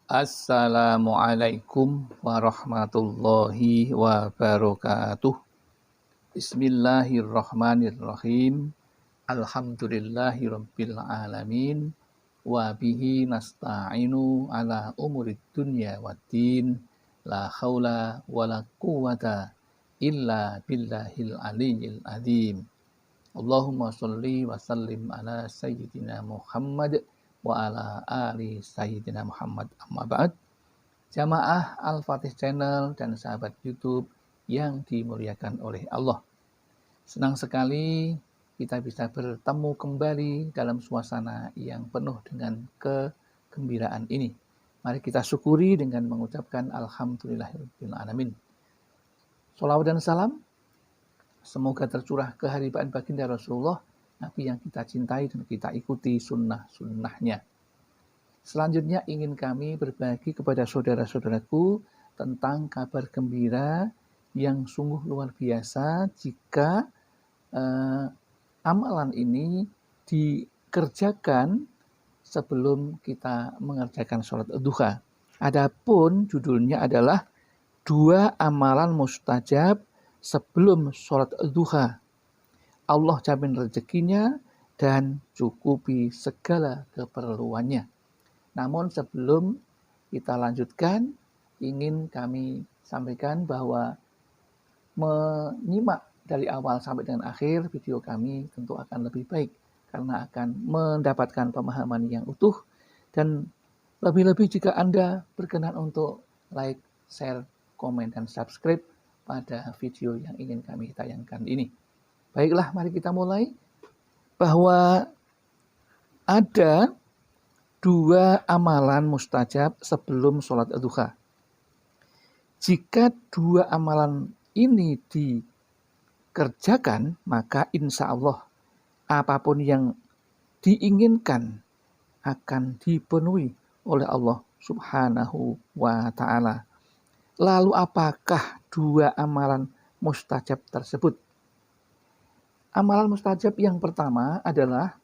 Assalamualaikum warahmatullahi wabarakatuh. Bismillahirrahmanirrahim. Alhamdulillahirabbil alamin. Wa bihi nasta'inu ala umurid dunya waddin. La haula wala quwata illa billahil aliyyil azim. Allahumma sholli wa sallim ala sayyidina Muhammad wa ala ali sayyidina Muhammad. Amma ba'd. Jamaah Al-Fatih Channel dan sahabat YouTube yang dimuliakan oleh Allah. Senang sekali kita bisa bertemu kembali dalam suasana yang penuh dengan kegembiraan ini. Mari kita syukuri dengan mengucapkan Alhamdulillahirabbil alamin. Shalawat dan salam semoga tercurah keharibaan baginda Rasulullah, Nabi yang kita cintai dan kita ikuti sunnah-sunnahnya. Selanjutnya ingin kami berbagi kepada saudara-saudaraku tentang kabar gembira yang sungguh luar biasa jika amalan ini dikerjakan sebelum kita mengerjakan sholat duha. Adapun judulnya adalah 2 amalan mustajab sebelum sholat duha. Allah jamin rezekinya dan cukupi segala keperluannya. Namun sebelum kita lanjutkan, ingin kami sampaikan bahwa menyimak dari awal sampai dengan akhir video kami tentu akan lebih baik karena akan mendapatkan pemahaman yang utuh, dan lebih-lebih jika Anda berkenan untuk like, share, komen, dan subscribe pada video yang ingin kami tayangkan ini. Baiklah, mari kita mulai. Bahwa ada 2 amalan mustajab sebelum sholat duha. Jika 2 amalan ini dikerjakan, maka insya Allah apapun yang diinginkan akan dipenuhi oleh Allah Subhanahu wa ta'ala. Lalu apakah 2 amalan mustajab tersebut? Amalan mustajab yang pertama adalah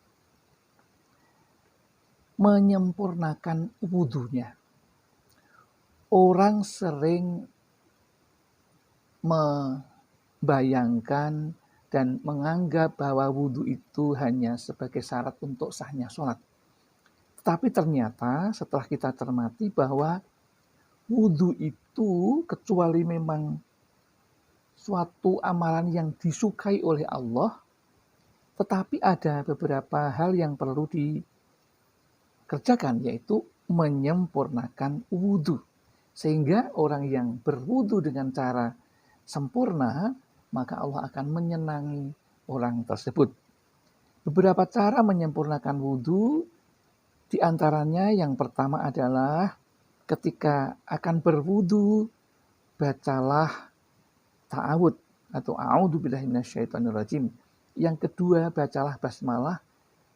menyempurnakan wudhunya. Orang sering membayangkan dan menganggap bahwa wudhu itu hanya sebagai syarat untuk sahnya sholat. Tetapi ternyata setelah kita cermati bahwa wudhu itu kecuali memang suatu amalan yang disukai oleh Allah, tetapi ada beberapa hal yang perlu dikerjakan, yaitu menyempurnakan wudhu. Sehingga orang yang berwudhu dengan cara sempurna, maka Allah akan menyenangi orang tersebut. Beberapa cara menyempurnakan wudhu, diantaranya yang pertama adalah ketika akan berwudhu, bacalah ta'awud atau a'udzubillahi minasyaitonirrajim. Yang kedua, bacalah basmalah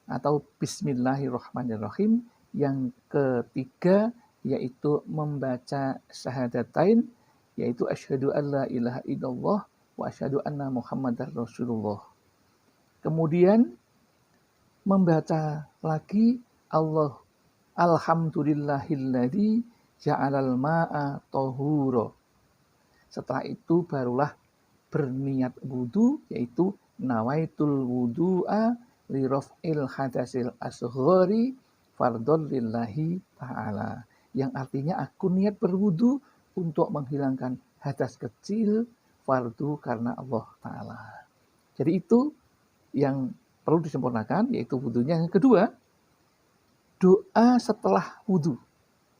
atau bismillahirrahmanirrahim. Yang ketiga, yaitu membaca syahadatain, yaitu asyhadu an la ilaha illallah wa asyhadu anna muhammadar rasulullah. Kemudian membaca lagi alhamdulillahilladzi ja'alal ma'a tahura. Setelah itu barulah berniat wudu, yaitu nawaitul wudu'a li raf'il hadasil asghari fardhon lillahi ta'ala. Yang artinya aku niat berwudu untuk menghilangkan hadas kecil fardu karena Allah Ta'ala. Jadi itu yang perlu disempurnakan, yaitu wudunya. Yang kedua, doa setelah wudu.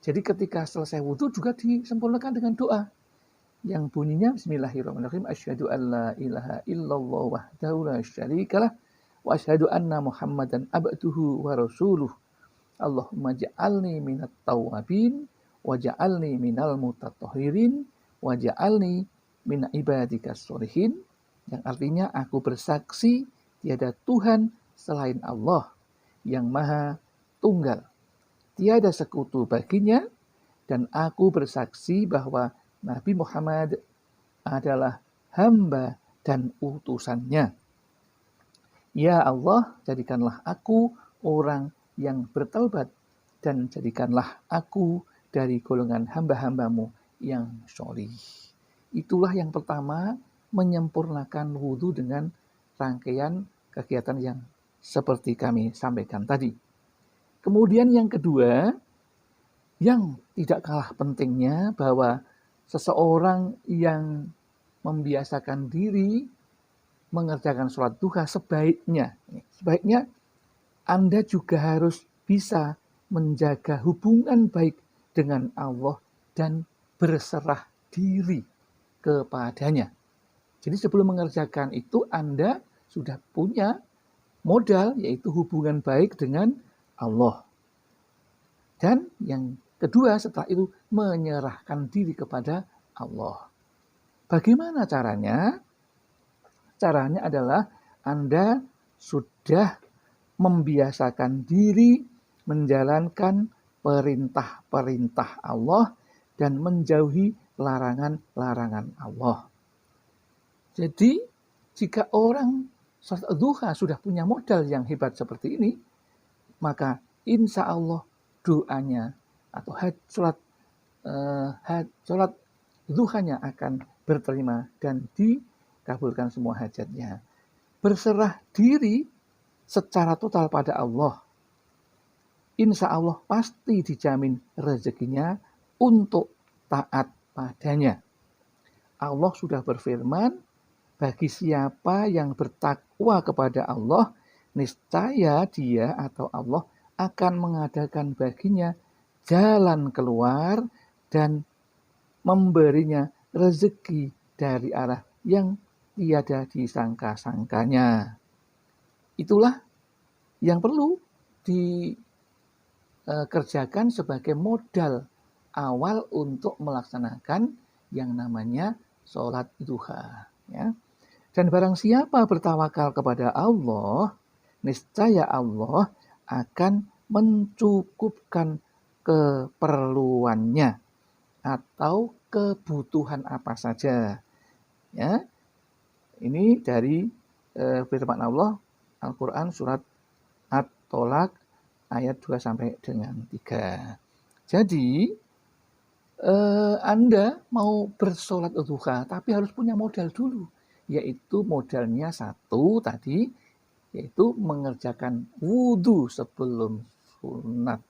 Jadi ketika selesai wudu juga disempurnakan dengan doa yang bunyinya bismillahirrahmanirrahim, asyhadu an la ilaha illallah wahdahu la syarikalah wa asyhadu anna muhammadan abduhu wa rasuluh. Allahumma ja'alni minat tawabin wa ja'alni minal mutatahhirin wa ja'alni min ibadikas sholihin. Yang artinya aku bersaksi tiada Tuhan selain Allah yang maha tunggal, tiada sekutu baginya, dan aku bersaksi bahwa Nabi Muhammad adalah hamba dan utusannya. Ya Allah, jadikanlah aku orang yang bertaubat dan jadikanlah aku dari golongan hamba-hambamu yang sholih. Itulah yang pertama, menyempurnakan wudhu dengan rangkaian kegiatan yang seperti kami sampaikan tadi. Kemudian yang kedua, yang tidak kalah pentingnya, bahwa seseorang yang membiasakan diri mengerjakan sholat duha sebaiknya Anda juga harus bisa menjaga hubungan baik dengan Allah dan berserah diri kepadanya. Jadi sebelum mengerjakan itu Anda sudah punya modal, yaitu hubungan baik dengan Allah. Dan yang kedua setelah itu menyerahkan diri kepada Allah. Bagaimana caranya? Caranya adalah Anda sudah membiasakan diri menjalankan perintah-perintah Allah dan menjauhi larangan-larangan Allah. Jadi, jika orang sholat duha sudah punya modal yang hebat seperti ini, maka insya Allah doanya atau sholat duhanya akan berterima dan dikabulkan semua hajatnya. Berserah diri secara total pada Allah, insya Allah pasti dijamin rezekinya untuk taat padanya. Allah sudah berfirman, bagi siapa yang bertakwa kepada Allah, niscaya dia atau Allah akan mengadakan baginya jalan keluar dan memberinya rezeki dari arah yang tiada disangka-sangkanya. Itulah yang perlu dikerjakan sebagai modal awal untuk melaksanakan yang namanya sholat duha. Ya. Dan barang siapa bertawakal kepada Allah, niscaya Allah akan mencukupkan keperluannya atau kebutuhan apa saja. Ya. Ini dari firman Allah Al-Quran surat At-Tolak ayat 2 sampai dengan 3. Jadi Anda mau bersolat duha tapi harus punya modal dulu, yaitu modalnya satu tadi, yaitu mengerjakan wudhu sebelum sunat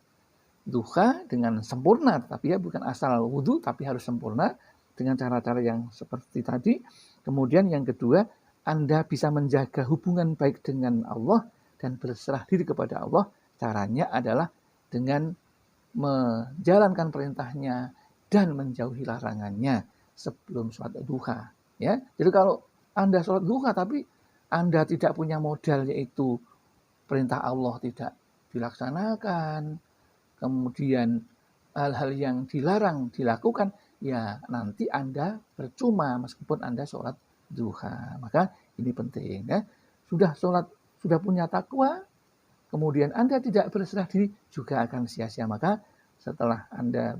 duha dengan sempurna, tapi ya bukan asal wudhu, tapi harus sempurna dengan cara-cara yang seperti tadi. Kemudian yang kedua, Anda bisa menjaga hubungan baik dengan Allah dan berserah diri kepada Allah. Caranya adalah dengan menjalankan perintahnya dan menjauhi larangannya sebelum sholat duha. Ya, jadi kalau Anda sholat duha tapi Anda tidak punya modal, yaitu perintah Allah tidak dilaksanakan, kemudian hal-hal yang dilarang dilakukan, ya nanti Anda percuma meskipun Anda sholat duha. Maka ini penting ya. Sudah punya takwa, kemudian Anda tidak berserah diri, juga akan sia-sia. Maka setelah Anda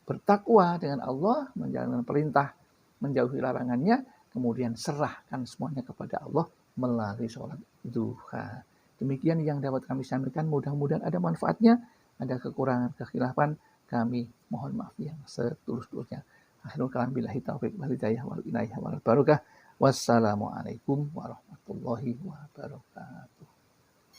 bertakwa dengan Allah, menjalankan perintah, menjauhi larangannya, kemudian serahkan semuanya kepada Allah melalui sholat duha. Demikian yang dapat kami sampaikan, mudah-mudahan ada manfaatnya. Ada kekurangan, kekhilafan, kami mohon maaf yang setulus-tulusnya. Akhirul kalam billahi taufiq wal hidayah wal inayah wal barakah. Wassalamualaikum warahmatullahi wabarakatuh.